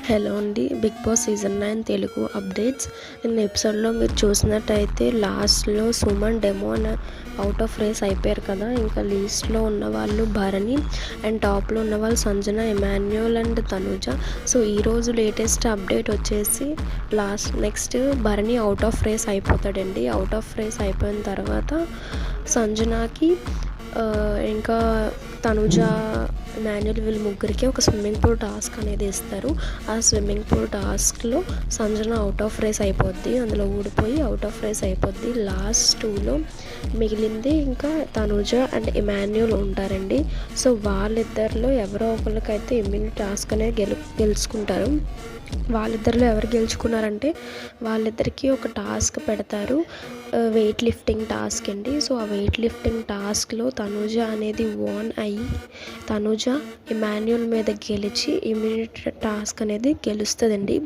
Hello అండి. Big Boss season 9 Telugu updates. నిన్న ఎపిసోడ్లో మీరు చూసినట్టయితే లాస్ట్లో Suman demon out of race అయిపోయారు కదా. ఇంకా లీస్ట్లో ఉన్నవాళ్ళు భరణి అండ్ టాప్లో ఉన్నవాళ్ళు Sanjana, Emmanuel and Tanuja. So ఈరోజు లేటెస్ట్ అప్డేట్ వచ్చేసి next Bharani out of race అయిపోతాడండి. అవుట్ ఆఫ్ రేస్ అయిపోయిన తర్వాత సంజనాకి ఇంకా తనుజ, ఎమాన్యుల్ వీళ్ళ ముగ్గురికి ఒక స్విమ్మింగ్ పూల్ టాస్క్ అనేది ఇస్తారు. ఆ స్విమ్మింగ్ పూల్ టాస్క్లో సంజన అవుట్ ఆఫ్ రేస్ అయిపోద్ది. అందులో ఊడిపోయి అవుట్ ఆఫ్ రేస్ అయిపోద్ది. లాస్ట్ 2లో మిగిలింది ఇంకా తనుజ అండ్ ఎమాన్యుల్ ఉంటారండి. సో వాళ్ళిద్దరిలో ఎవరో ఒకరికైతే ఇమ్యూనిటీ టాస్క్ అనేది గెలుచుకుంటారు. వాళ్ళిద్దరిలో ఎవరు గెలుచుకున్నారంటే వాళ్ళిద్దరికీ ఒక టాస్క్ పెడతారు, వెయిట్ లిఫ్టింగ్ టాస్క్ అండి. సో ఆ వెయిట్ లిఫ్టింగ్ టాస్క్లో తనుజ అనేది ఓన్ అయ్యి తనుజ ఎమాన్యుల్ మీద గెలిచి ఇమ్యూనిటీ టాస్క్ అనేది గెలుస్తుందండి.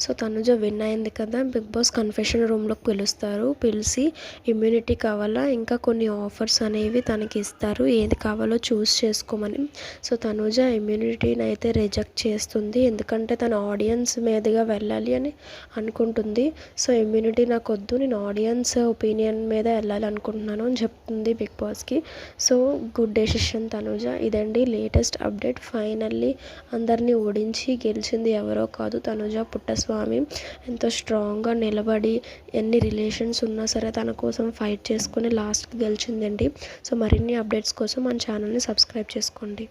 సో తనుజ విన్ అయింది కదా, బిగ్ బాస్ కన్ఫెషన్ రూమ్లోకి పిలిచి ఇమ్యూనిటీ కావాలా, ఇంకా కొన్ని ఆఫర్స్ అనేవి తనకి ఇస్తారు, ఏది కావాలో చూస్ చేసుకోమని. సో తనుజ ఇమ్యూనిటీని అయితే రిజెక్ట్ చేస్తుంది, ఎందుకంటే తన ఆడియన్స్ మీదుగా వెళ్ళాలి అని అనుకుంటుంది. సో ఇమ్యూనిటీ నాకు వద్దు, నేను ఆడియన్స్ ఒపీనియన్ మీద వెళ్ళాలి అనుకుంటున్నాను అని చెప్తుంది బిగ్ బాస్కి. So good decision Tanuja. ఇదండి లేటెస్ట్ అప్డేట్. ఫైనల్లీ అందరినీ ఓడించి గెలిచింది ఎవరో కాదు, తనుజ పుట్టస్వామి. ఎంతో స్ట్రాంగ్గా నిలబడి ఎన్ని రిలేషన్స్ ఉన్నా సరే తన కోసం ఫైట్ చేసుకుని లాస్ట్కి గెలిచిందండి. సో మరిన్ని అప్డేట్స్ కోసం మన ఛానల్ని సబ్స్క్రైబ్ చేసుకోండి.